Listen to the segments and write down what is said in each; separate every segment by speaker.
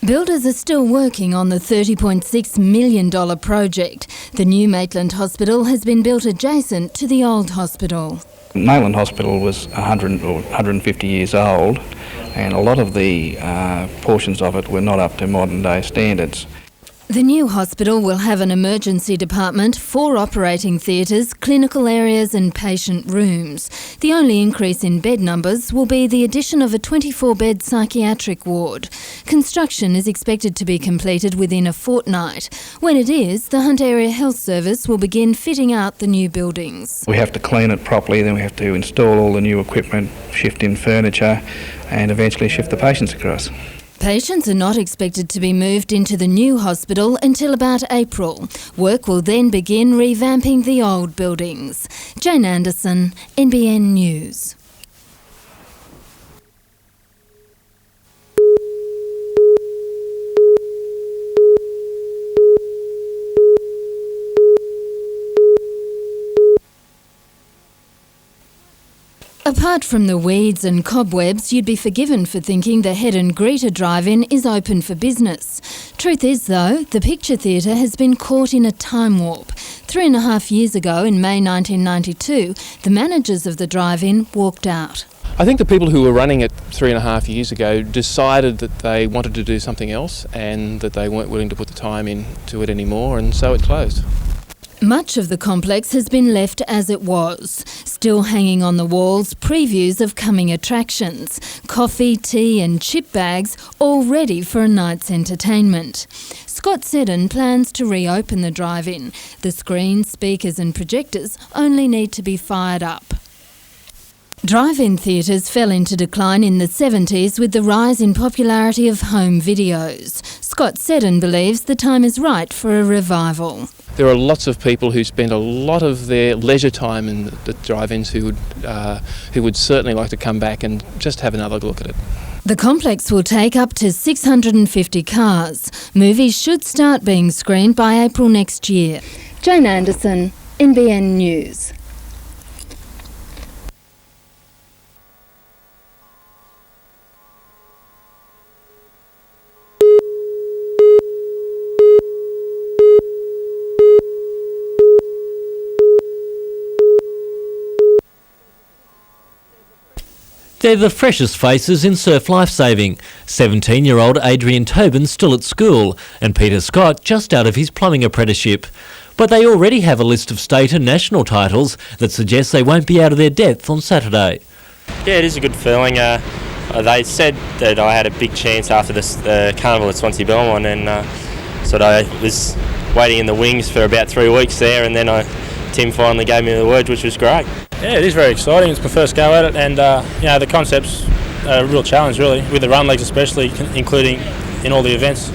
Speaker 1: Builders are still working on the $30.6 million project. The new Maitland Hospital has been built adjacent to the old hospital.
Speaker 2: Maitland Hospital was 100 or 150 years old, and a lot of the portions of it were not up to modern day standards.
Speaker 1: The new hospital will have an emergency department, 4 operating theatres, clinical areas and patient rooms. The only increase in bed numbers will be the addition of a 24-bed psychiatric ward. Construction is expected to be completed within a fortnight. When it is, the Hunt Area Health Service will begin fitting out the new buildings.
Speaker 2: We have to clean it properly, then we have to install all the new equipment, shift in furniture and eventually shift the patients across.
Speaker 1: Patients are not expected to be moved into the new hospital until about April. Work will then begin revamping the old buildings. Jane Anderson, NBN News. Apart from the weeds and cobwebs, you'd be forgiven for thinking the Head and Greeter drive-in is open for business. Truth is, though, the Picture Theatre has been caught in a time warp. 3.5 years ago, in May 1992, the managers of the drive-in walked out.
Speaker 3: I think the people who were running it 3.5 years ago decided that they wanted to do something else and that they weren't willing to put the time into it anymore, and so it closed.
Speaker 1: Much of the complex has been left as it was. Still hanging on the walls, previews of coming attractions. Coffee, tea and chip bags, all ready for a night's entertainment. Scott Seddon plans to reopen the drive-in. The screens, speakers and projectors only need to be fired up. Drive-in theatres fell into decline in the 70s with the rise in popularity of home videos. Scott Seddon believes the time is right for a revival.
Speaker 3: There are lots of people who spend a lot of their leisure time in the drive-ins who would certainly like to come back and just have another look at it.
Speaker 1: The complex will take up to 650 cars. Movies should start being screened by April next year. Jane Anderson, NBN News.
Speaker 4: They're the freshest faces in surf lifesaving. 17-year-old Adrian Tobin's still at school and Peter Scott just out of his plumbing apprenticeship. But they already have a list of state and national titles that suggests they won't be out of their depth on Saturday.
Speaker 5: Yeah, it is a good feeling. They said that I had a big chance after the carnival at Swansea Belmont, and I was waiting in the wings for about 3 weeks there, and then Tim finally gave me the word, which was great.
Speaker 6: Yeah, it is very exciting. It's my first go at it, and the concept's a real challenge, really, with the run legs especially, including in all the events.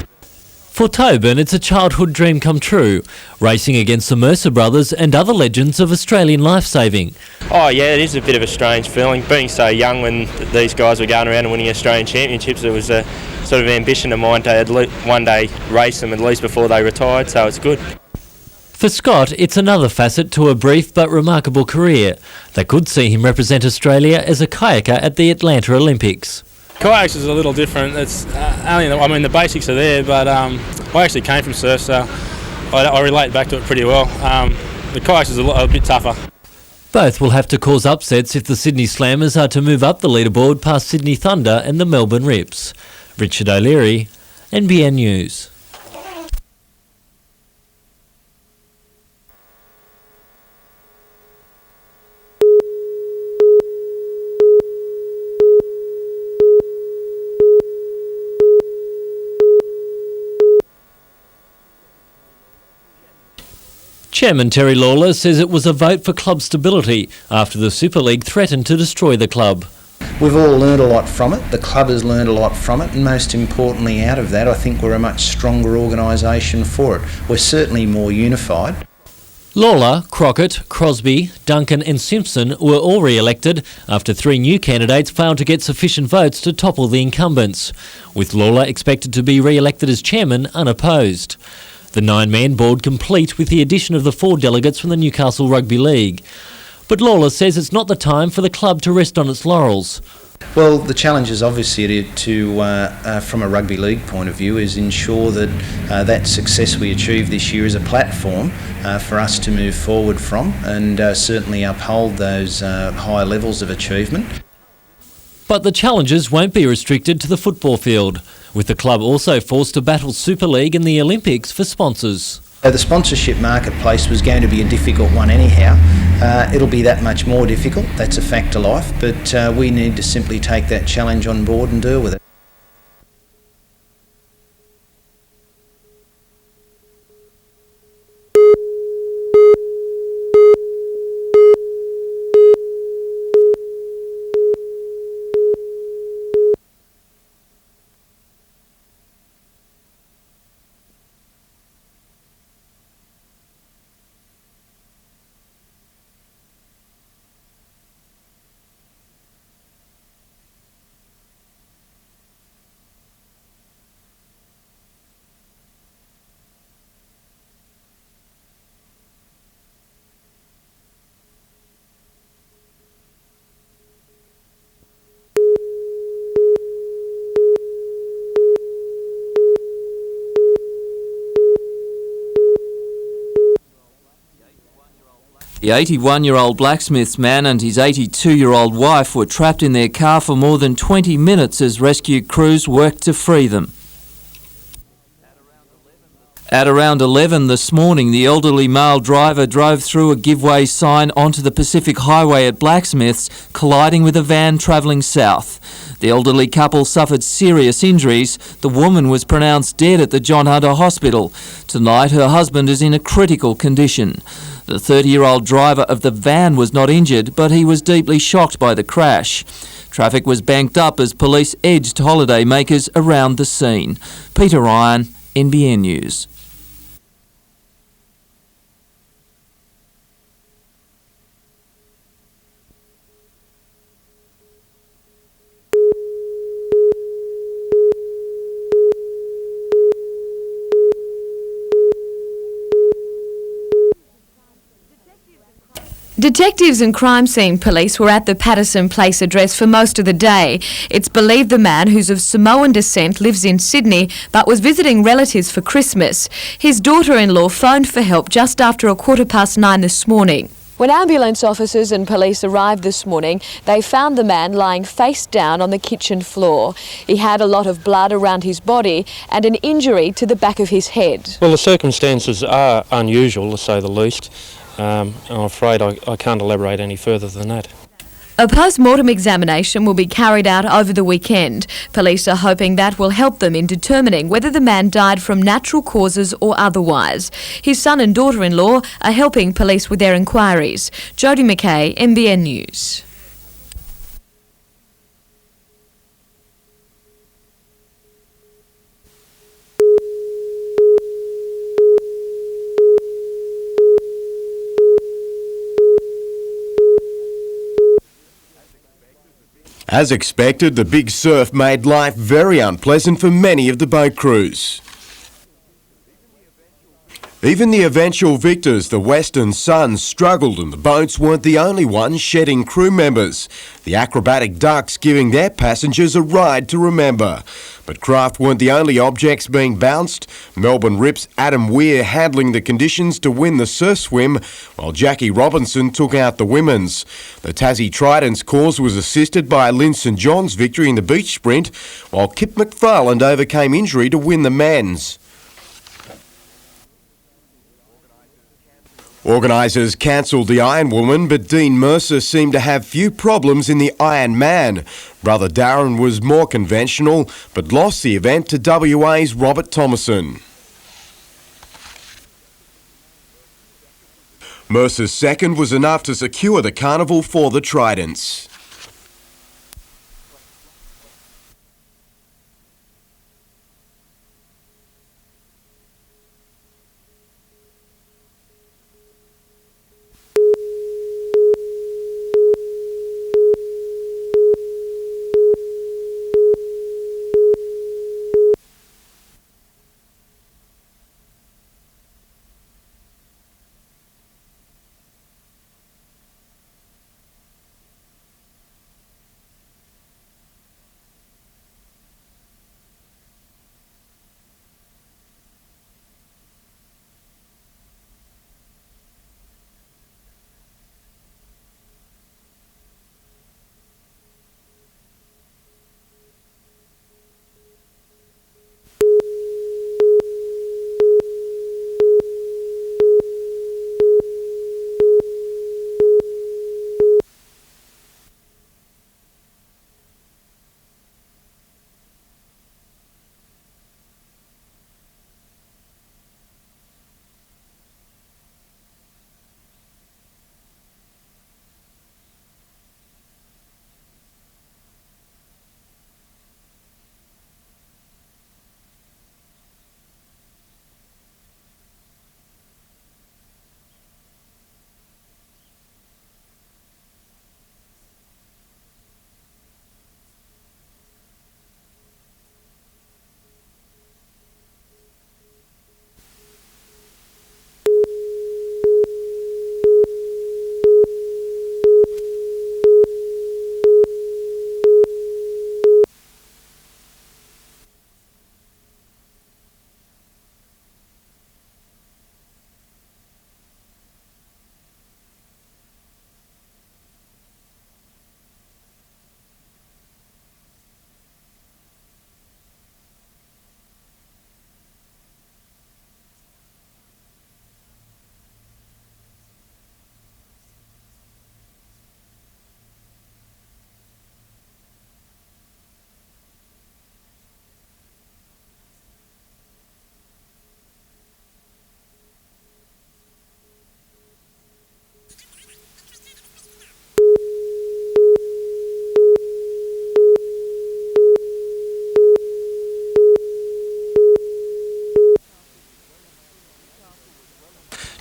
Speaker 4: For Tobin, it's a childhood dream come true, racing against the Mercer brothers and other legends of Australian lifesaving.
Speaker 5: Oh yeah, it is a bit of a strange feeling. Being so young when these guys were going around and winning Australian championships, it was a sort of ambition of mine to one day race them at least before they retired, so it's good.
Speaker 4: For Scott, it's another facet to a brief but remarkable career that could see him represent Australia as a kayaker at the Atlanta Olympics.
Speaker 6: Kayaks is a little different. It's the basics are there, but I actually came from surf, so I relate back to it pretty well. The kayaks is a bit tougher.
Speaker 4: Both will have to cause upsets if the Sydney Slammers are to move up the leaderboard past Sydney Thunder and the Melbourne Rips. Richard O'Leary, NBN News. Chairman Terry Lawler says it was a vote for club stability after the Super League threatened to destroy the club.
Speaker 7: We've all learned a lot from it, the club has learned a lot from it, and most importantly out of that I think we're a much stronger organisation for it. We're certainly more unified.
Speaker 4: Lawler, Crockett, Crosby, Duncan and Simpson were all re-elected after 3 new candidates failed to get sufficient votes to topple the incumbents, with Lawler expected to be re-elected as chairman unopposed. The 9-man board complete with the addition of the 4 delegates from the Newcastle Rugby League. But Lawler says it's not the time for the club to rest on its laurels.
Speaker 7: Well, the challenge is obviously from a rugby league point of view, is ensure that that success we achieved this year is a platform for us to move forward from, and certainly uphold those high levels of achievement.
Speaker 4: But the challenges won't be restricted to the football field, with the club also forced to battle Super League and the Olympics for sponsors.
Speaker 7: The sponsorship marketplace was going to be a difficult one anyhow. It'll be that much more difficult, that's a fact of life, but we need to simply take that challenge on board and deal with it.
Speaker 8: The 81-year-old blacksmith's man and his 82-year-old wife were trapped in their car for more than 20 minutes as rescue crews worked to free them. At around 11 this morning, the elderly male driver drove through a give-way sign onto the Pacific Highway at Blacksmiths, colliding with a van travelling south. The elderly couple suffered serious injuries. The woman was pronounced dead at the John Hunter Hospital. Tonight, her husband is in a critical condition. The 30-year-old driver of the van was not injured, but he was deeply shocked by the crash. Traffic was banked up as police edged holiday makers around the scene. Peter Ryan, NBN News.
Speaker 9: Detectives and crime scene police were at the Patterson Place address for most of the day. It's believed the man, who's of Samoan descent, lives in Sydney but was visiting relatives for Christmas. His daughter-in-law phoned for help just after 9:15 this morning. When ambulance officers and police arrived this morning, they found the man lying face down on the kitchen floor. He had a lot of blood around his body and an injury to the back of his head.
Speaker 10: Well, the circumstances are unusual, to say the least. I'm afraid I can't elaborate any further than that.
Speaker 9: A post-mortem examination will be carried out over the weekend. Police are hoping that will help them in determining whether the man died from natural causes or otherwise. His son and daughter-in-law are helping police with their inquiries. Jodie McKay, NBN News.
Speaker 11: As expected, the big surf made life very unpleasant for many of the boat crews. Even the eventual victors, the Western Suns, struggled, and the boats weren't the only ones shedding crew members. The acrobatic ducks giving their passengers a ride to remember. But craft weren't the only objects being bounced. Melbourne Rip's Adam Weir handling the conditions to win the surf swim, while Jackie Robinson took out the women's. The Tassie Trident's cause was assisted by Lynn St John's victory in the beach sprint, while Kip McFarland overcame injury to win the men's. Organisers cancelled the Iron Woman, but Dean Mercer seemed to have few problems in the Iron Man. Brother Darren was more conventional, but lost the event to WA's Robert Thomason. Mercer's second was enough to secure the carnival for the Tridents.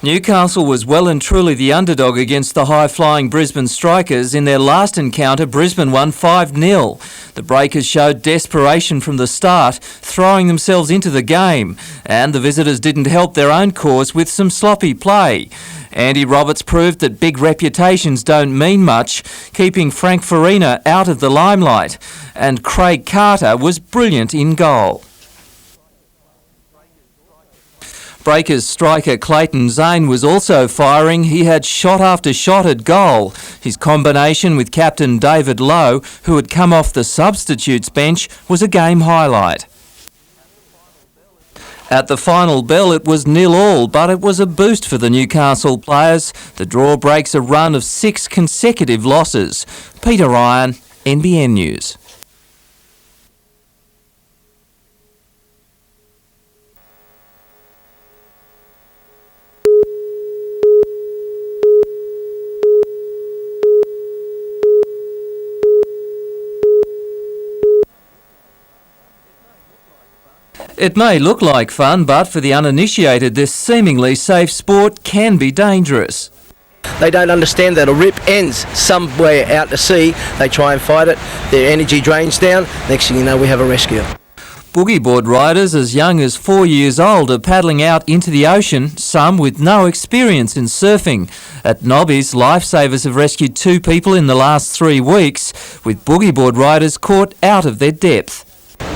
Speaker 8: Newcastle was well and truly the underdog against the high-flying Brisbane Strikers. In their last encounter, Brisbane won 5-0. The Breakers showed desperation from the start, throwing themselves into the game, and the visitors didn't help their own cause with some sloppy play. Andy Roberts proved that big reputations don't mean much, keeping Frank Farina out of the limelight, and Craig Carter was brilliant in goal. Breakers striker Clayton Zane was also firing. He had shot after shot at goal. His combination with captain David Lowe, who had come off the substitutes bench, was a game highlight. At the final bell it was 0-0, but it was a boost for the Newcastle players. The draw breaks a run of 6 consecutive losses. Peter Ryan, NBN News. It may look like fun, but for the uninitiated, this seemingly safe sport can be dangerous.
Speaker 12: They don't understand that a rip ends somewhere out to sea. They try and fight it, their energy drains down, next thing you know we have a rescue.
Speaker 8: Boogie board riders as young as 4 years old are paddling out into the ocean, some with no experience in surfing. At Nobby's, lifesavers have rescued 2 people in the last 3 weeks, with boogie board riders caught out of their depth.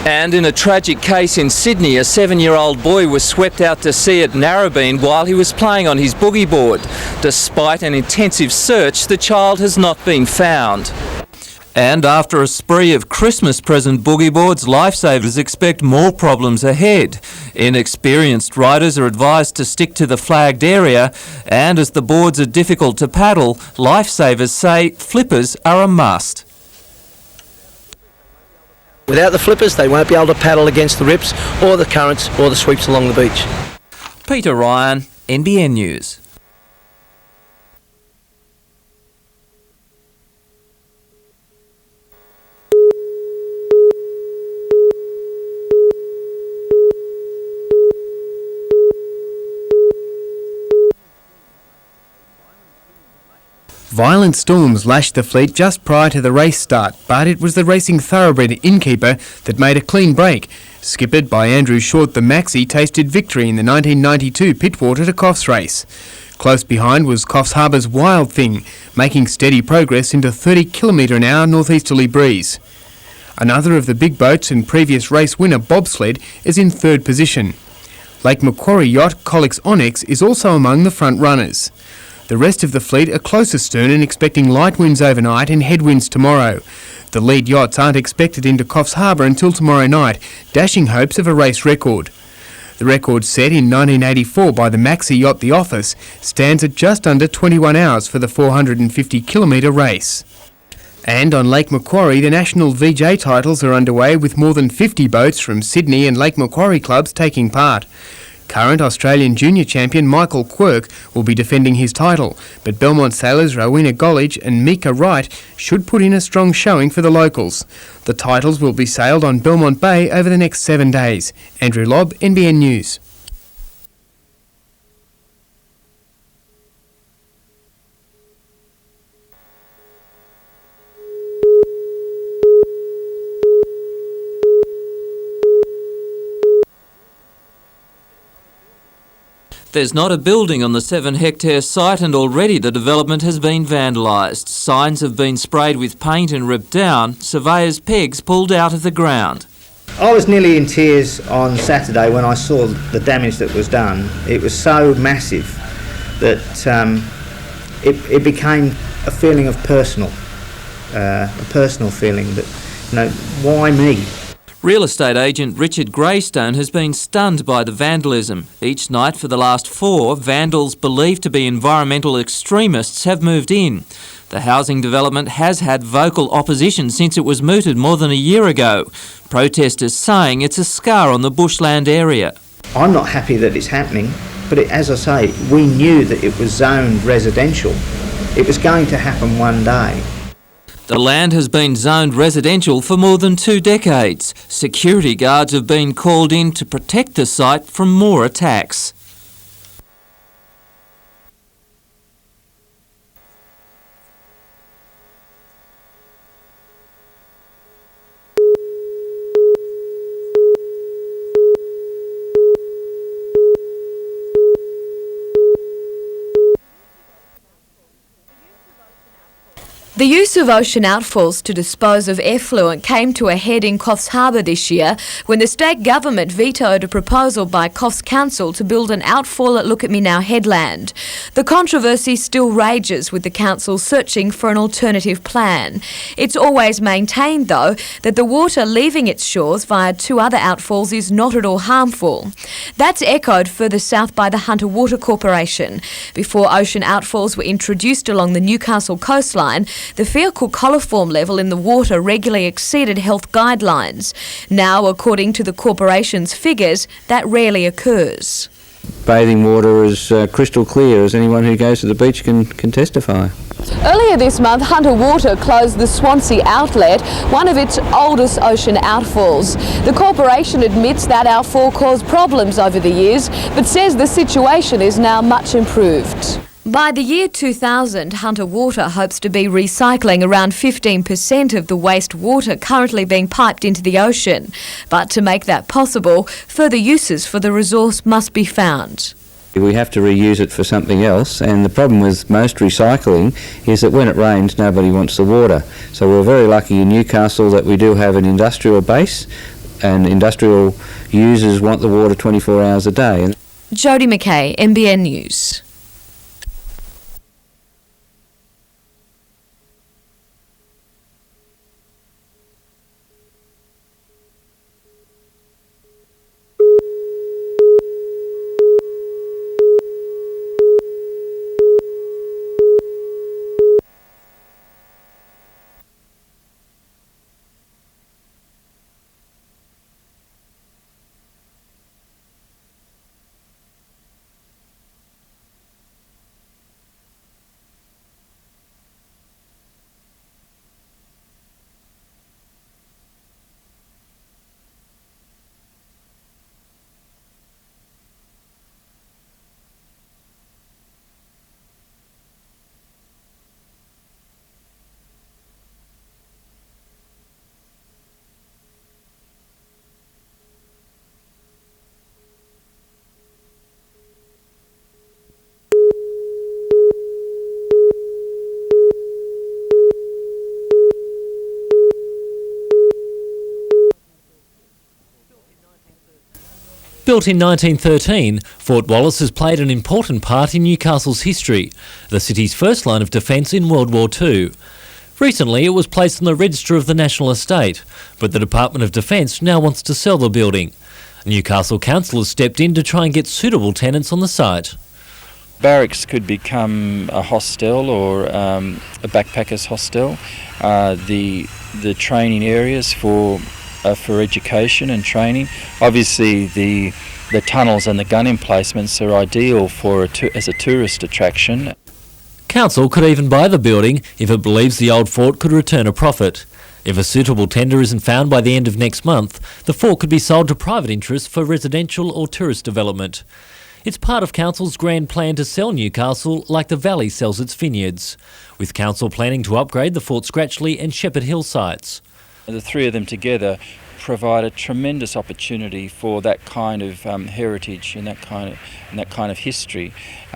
Speaker 8: And in a tragic case in Sydney, a 7-year-old boy was swept out to sea at Narrabeen while he was playing on his boogie board. Despite an intensive search, the child has not been found. And after a spree of Christmas present boogie boards, lifesavers expect more problems ahead. Inexperienced riders are advised to stick to the flagged area, and as the boards are difficult to paddle, lifesavers say flippers are a must.
Speaker 12: Without the flippers, they won't be able to paddle against the rips or the currents or the sweeps along the beach.
Speaker 8: Peter Ryan, NBN News.
Speaker 13: Violent storms lashed the fleet just prior to the race start, but it was the racing thoroughbred Innkeeper that made a clean break. Skippered by Andrew Short, the Maxi tasted victory in the 1992 Pittwater to Coffs race. Close behind was Coffs Harbour's Wild Thing, making steady progress into 30 km/h northeasterly breeze. Another of the big boats and previous race winner Bobsled is in 3rd position. Lake Macquarie yacht Colix Onyx is also among the front runners. The rest of the fleet are close astern and expecting light winds overnight and headwinds tomorrow. The lead yachts aren't expected into Coffs Harbour until tomorrow night, dashing hopes of a race record. The record set in 1984 by the Maxi yacht The Office stands at just under 21 hours for the 450 kilometre race. And on Lake Macquarie, the national VJ titles are underway with more than 50 boats from Sydney and Lake Macquarie clubs taking part. Current Australian junior champion Michael Quirk will be defending his title, but Belmont sailors Rowena Gollidge and Mika Wright should put in a strong showing for the locals. The titles will be sailed on Belmont Bay over the next 7 days. Andrew Lobb, NBN News.
Speaker 8: There's not a building on the 7-hectare site, and already the development has been vandalised. Signs have been sprayed with paint and ripped down, surveyors' pegs pulled out of the ground.
Speaker 14: I was nearly in tears on Saturday when I saw the damage that was done. It was so massive that it became a feeling of personal feeling that, why me?
Speaker 8: Real estate agent Richard Greystone has been stunned by the vandalism. Each night for the last 4, vandals believed to be environmental extremists have moved in. The housing development has had vocal opposition since it was mooted more than a year ago. Protesters saying it's a scar on the bushland area.
Speaker 14: I'm not happy that it's happening, but as I say, we knew that it was zoned residential. It was going to happen one day.
Speaker 8: The land has been zoned residential for more than 2 decades. Security guards have been called in to protect the site from more attacks.
Speaker 9: The use of ocean outfalls to dispose of effluent came to a head in Coffs Harbour this year when the state government vetoed a proposal by Coffs Council to build an outfall at Look At Me Now headland. The controversy still rages, with the council searching for an alternative plan. It's always maintained, though, that the water leaving its shores via two other outfalls is not at all harmful. That's echoed further south by the Hunter Water Corporation. Before ocean outfalls were introduced along the Newcastle coastline, the fecal coliform level in the water regularly exceeded health guidelines. Now, according to the corporation's figures, that rarely occurs.
Speaker 15: Bathing water is crystal clear, as anyone who goes to the beach can testify.
Speaker 9: Earlier this month, Hunter Water closed the Swansea outlet, one of its oldest ocean outfalls. The corporation admits that outfall caused problems over the years, but says the situation is now much improved. By the year 2000, Hunter Water hopes to be recycling around 15% of the waste water currently being piped into the ocean. But to make that possible, further uses for the resource must be found.
Speaker 15: We have to reuse it for something else, and the problem with most recycling is that when it rains, nobody wants the water. So we're very lucky in Newcastle that we do have an industrial base, and industrial users want the water 24 hours a day.
Speaker 9: Jodie McKay, NBN News.
Speaker 4: Built in 1913, Fort Wallace has played an important part in Newcastle's history, the city's first line of defence in World War II. Recently, it was placed on the register of the National Estate, but the Department of Defence now wants to sell the building. Newcastle Council has stepped in to try and get suitable tenants on the site.
Speaker 16: Barracks could become a hostel or a backpackers hostel. The training areas for education and training. Obviously, the tunnels and the gun emplacements are ideal as a tourist attraction.
Speaker 4: Council could even buy the building if it believes the old fort could return a profit. If a suitable tender isn't found by the end of next month, the fort could be sold to private interests for residential or tourist development. It's part of Council's grand plan to sell Newcastle like the Valley sells its vineyards, with Council planning to upgrade the Fort Scratchley and Shepherd Hill sites.
Speaker 16: The three of them together provide a tremendous opportunity for that kind of heritage and that kind of history,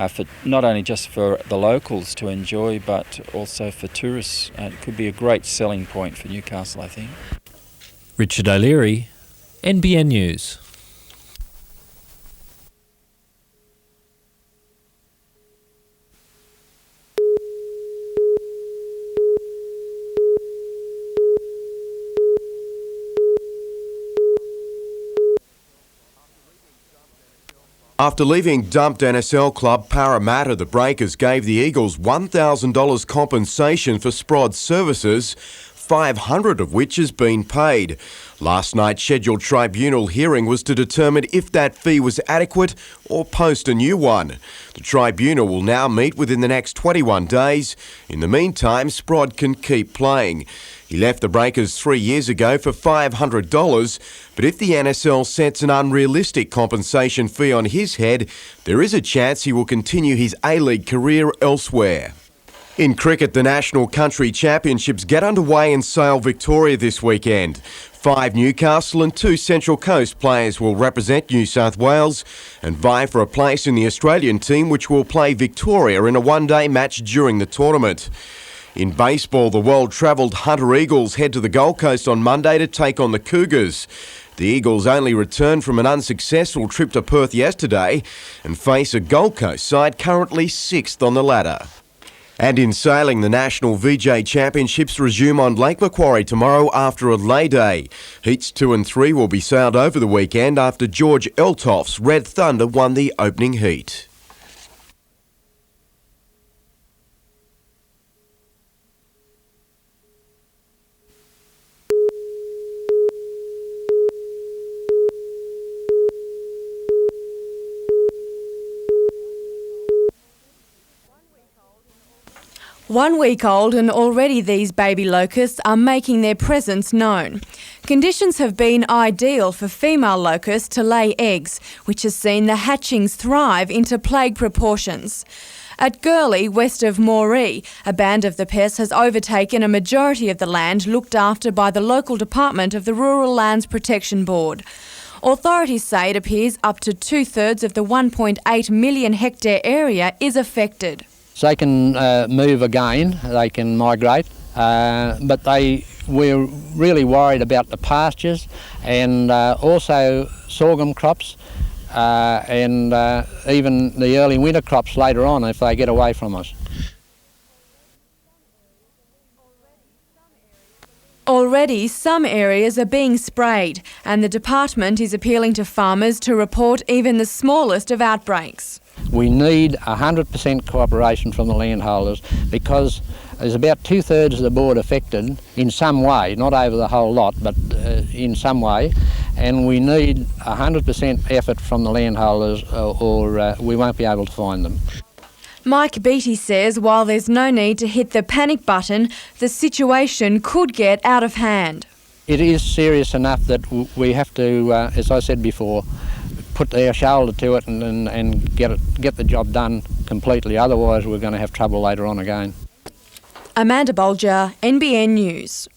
Speaker 16: for not only just for the locals to enjoy, but also for tourists. It could be a great selling point for Newcastle, I think.
Speaker 4: Richard O'Leary, NBN News.
Speaker 11: After leaving dumped NSL club Parramatta, the Breakers gave the Eagles $1,000 compensation for Sprod's services, $500 of which has been paid. Last night's scheduled tribunal hearing was to determine if that fee was adequate or post a new one. The tribunal will now meet within the next 21 days. In the meantime, Sprod can keep playing. He left the Breakers 3 years ago for $500, but if the NSL sets an unrealistic compensation fee on his head, there is a chance he will continue his A-League career elsewhere. In cricket, the National Country Championships get underway in Sale, Victoria this weekend. 5 Newcastle and 2 Central Coast players will represent New South Wales and vie for a place in the Australian team, which will play Victoria in a one-day match during the tournament. In baseball, the well-travelled Hunter Eagles head to the Gold Coast on Monday to take on the Cougars. The Eagles only returned from an unsuccessful trip to Perth yesterday and face a Gold Coast side currently 6th on the ladder. And in sailing, the National VJ Championships resume on Lake Macquarie tomorrow after a lay day. Heats 2 and 3 will be sailed over the weekend after George Eltoff's Red Thunder won the opening heat.
Speaker 17: One week old and already these baby locusts are making their presence known. Conditions have been ideal for female locusts to lay eggs, which has seen the hatchings thrive into plague proportions. At Gurley, west of Moree, a band of the pests has overtaken a majority of the land looked after by the local department of the Rural Lands Protection Board. Authorities say it appears up to 2/3 of the 1.8 million hectare area is affected.
Speaker 18: So they can move again, they can migrate, but we're really worried about the pastures and also sorghum crops and even the early winter crops later on if they get away from us.
Speaker 17: Already, some areas are being sprayed, and the department is appealing to farmers to report even the smallest of outbreaks.
Speaker 18: We need 100% cooperation from the landholders because there's about 2/3 of the board affected in some way, not over the whole lot, but in some way, and we need 100% effort from the landholders or we won't be able to find them.
Speaker 17: Mike Beattie says while there's no need to hit the panic button, the situation could get out of hand.
Speaker 18: It is serious enough that we have to, as I said before, put our shoulder to it and get the job done completely. Otherwise, we're going to have trouble later on again.
Speaker 17: Amanda Bolger, NBN News.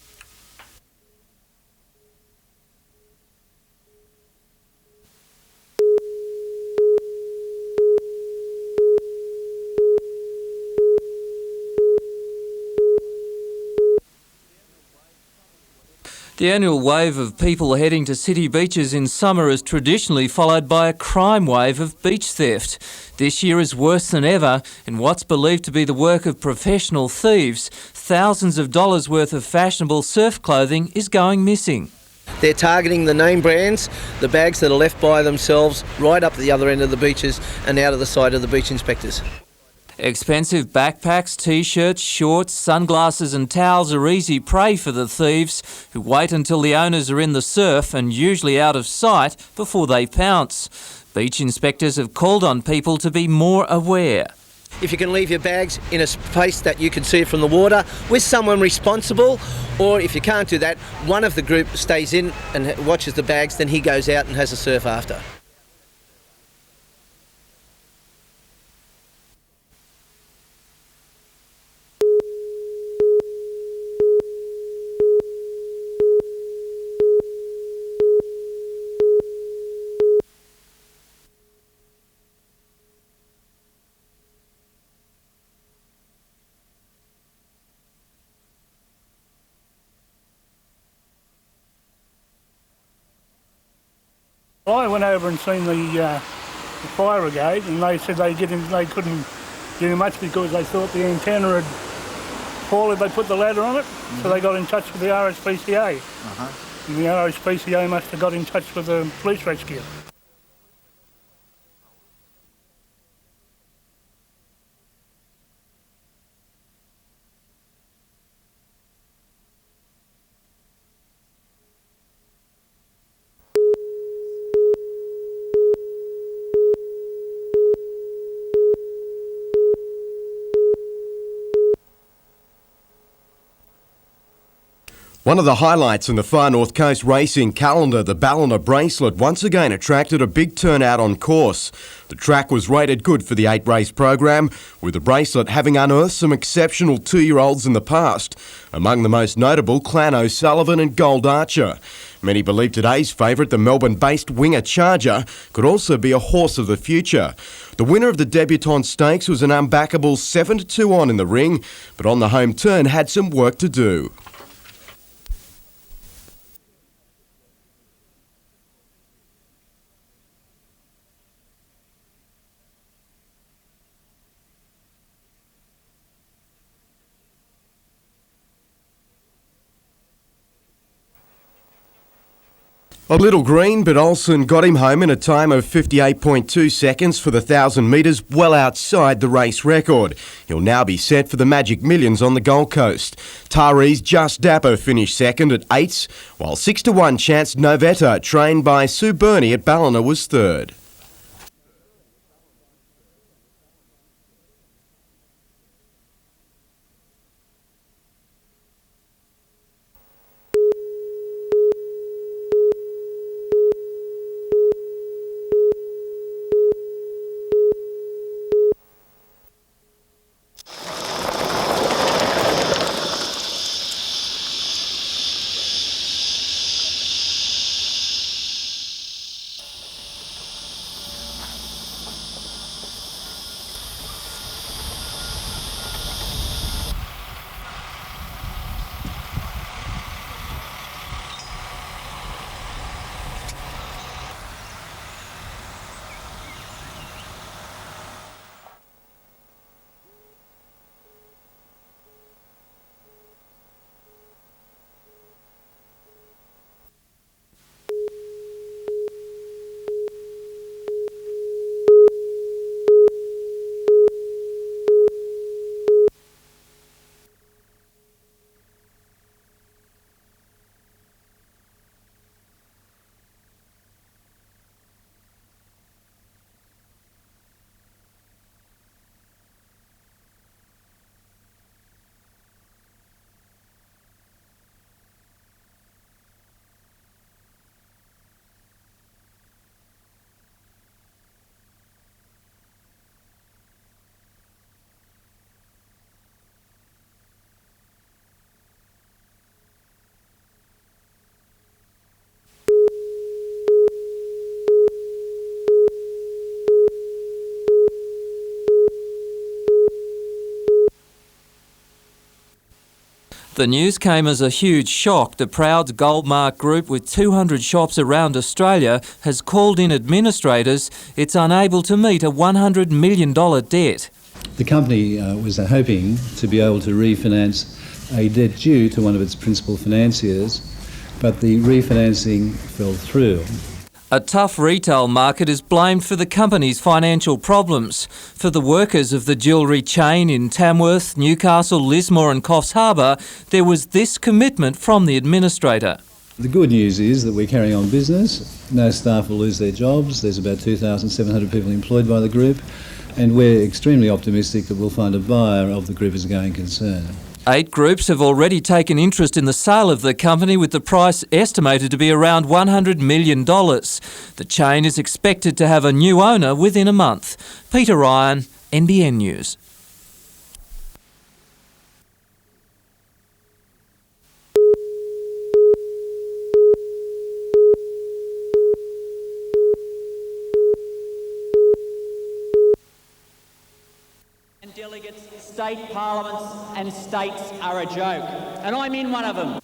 Speaker 8: The annual wave of people heading to city beaches in summer is traditionally followed by a crime wave of beach theft. This year is worse than ever in what's believed to be the work of professional thieves. Thousands of dollars worth of fashionable surf clothing is going missing.
Speaker 12: They're targeting the name brands, the bags that are left by themselves right up at the other end of the beaches and out of the sight of the beach inspectors.
Speaker 8: Expensive backpacks, t-shirts, shorts, sunglasses and towels are easy prey for the thieves who wait until the owners are in the surf and usually out of sight before they pounce. Beach inspectors have called on people to be more aware.
Speaker 12: If you can leave your bags in a space that you can see it from the water with someone responsible, or if you can't do that, one of the group stays in and watches the bags, then he goes out and has a surf after.
Speaker 19: I went over and seen the fire brigade, and they said they couldn't do much because they thought the antenna had fallen. They put the ladder on it, so they got in touch with the RSPCA. And the RSPCA must have got in touch with the police rescue.
Speaker 11: One of the highlights in the Far North Coast racing calendar, the Ballina Bracelet, once again attracted a big turnout on course. The track was rated good for the 8-race program, with the Bracelet having unearthed some exceptional 2-year-olds in the past, among the most notable Clan O'Sullivan and Gold Archer. Many believe today's favourite, the Melbourne-based Winger Charger, could also be a horse of the future. The winner of the Debutante Stakes was an unbackable 7-2 on in the ring, but on the home turn had some work to do. A little green, but Olsen got him home in a time of 58.2 seconds for the 1,000 metres, well outside the race record. He'll now be set for the Magic Millions on the Gold Coast. Torres Just Dapper finished second at 8s, while 6-1 chance Novetta, trained by Sue Burney at Ballina, was third.
Speaker 8: The news came as a huge shock. The proud Goldmark Group, with 200 shops around Australia, has called in administrators. It's unable to meet a $100 million debt.
Speaker 20: The company was hoping to be able to refinance a debt due to one of its principal financiers, but the refinancing fell through.
Speaker 8: A tough retail market is blamed for the company's financial problems. For the workers of the jewellery chain in Tamworth, Newcastle, Lismore and Coffs Harbour, there was this commitment from the administrator.
Speaker 20: The good news is that we're carrying on business. No staff will lose their jobs. There's about 2,700 people employed by the group, and we're extremely optimistic that we'll find a buyer of the group as a going concern.
Speaker 8: 8 groups have already taken interest in the sale of the company, with the price estimated to be around $100 million. The chain is expected to have a new owner within a month. Peter Ryan, NBN News.
Speaker 21: Delegates, state parliaments and states are a joke, and I'm in one of them.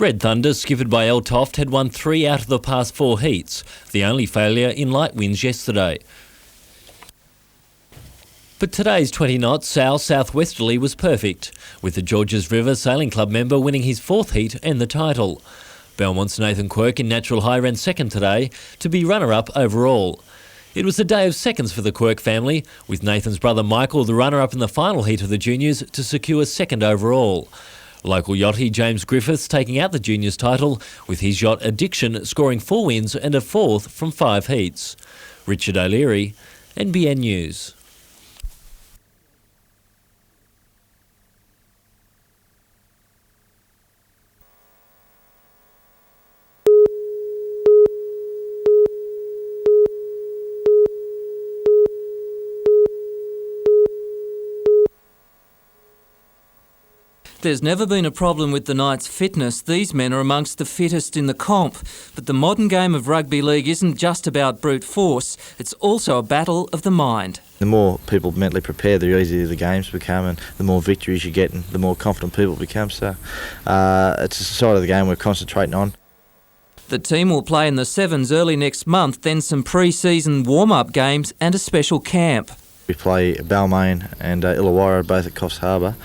Speaker 4: Red Thunder, skippered by El Toft, had won 3 out of the past 4 heats, the only failure in light winds yesterday. But today's 20 knot south-southwesterly was perfect, with the Georges River Sailing Club member winning his 4th heat and the title. Belmont's Nathan Quirk in natural high ran second today to be runner-up overall. It was a day of seconds for the Quirk family, with Nathan's brother Michael the runner-up in the final heat of the juniors to secure second overall. Local yachty James Griffiths taking out the juniors title, with his yacht Addiction scoring 4 wins and a 4th from 5 heats. Richard O'Leary, NBN News.
Speaker 8: There's never been a problem with the Knights' fitness. These men are amongst the fittest in the comp. But the modern game of rugby league isn't just about brute force, it's also a battle of the mind.
Speaker 2: The more people mentally prepare, the easier the games become, and the more victories you get and the more confident people become. So it's a side of the game we're concentrating on.
Speaker 8: The team will play in the Sevens early next month, then some pre-season warm-up games and a special camp.
Speaker 2: We play Balmain and Illawarra both at Coffs Harbour.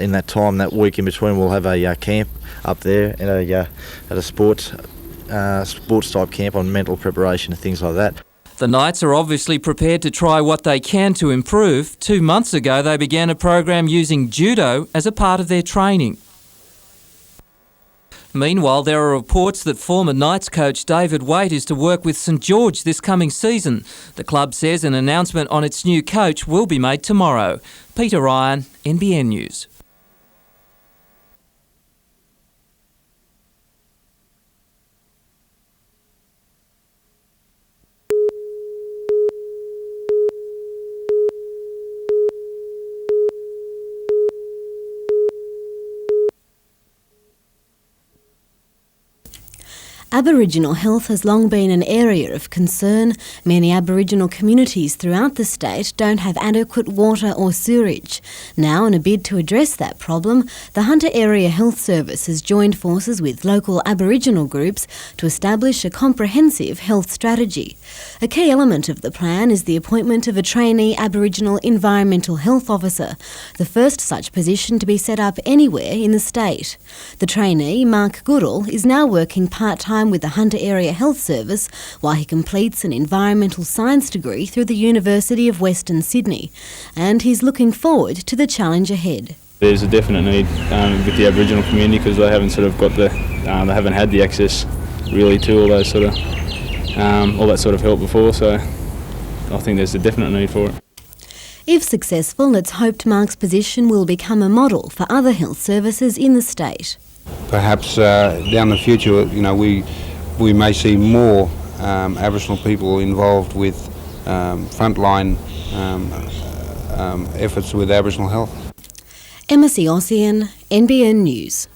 Speaker 2: In that time, that week in between, we'll have a camp up there at a sports type camp on mental preparation and things like that.
Speaker 8: The Knights are obviously prepared to try what they can to improve. 2 months ago, they began a program using judo as a part of their training. Meanwhile, there are reports that former Knights coach David Waite is to work with St George this coming season. The club says an announcement on its new coach will be made tomorrow. Peter Ryan, NBN News.
Speaker 22: Aboriginal health has long been an area of concern. Many Aboriginal communities throughout the state don't have adequate water or sewerage. Now, in a bid to address that problem, the Hunter Area Health Service has joined forces with local Aboriginal groups to establish a comprehensive health strategy. A key element of the plan is the appointment of a trainee Aboriginal Environmental Health Officer, the first such position to be set up anywhere in the state. The trainee, Mark Goodall, is now working part-time with the Hunter Area Health Service while he completes an environmental science degree through the University of Western Sydney, and he's looking forward to the challenge ahead.
Speaker 23: There's a definite need with the Aboriginal community because they haven't they haven't had the access really to all that sort of help before, so I think there's a definite need for it.
Speaker 22: If successful, it's hoped Mark's position will become a model for other health services in the state.
Speaker 24: Perhaps down the future, we may see more Aboriginal people involved with frontline efforts with Aboriginal health.
Speaker 22: Emma Ossian, NBN News.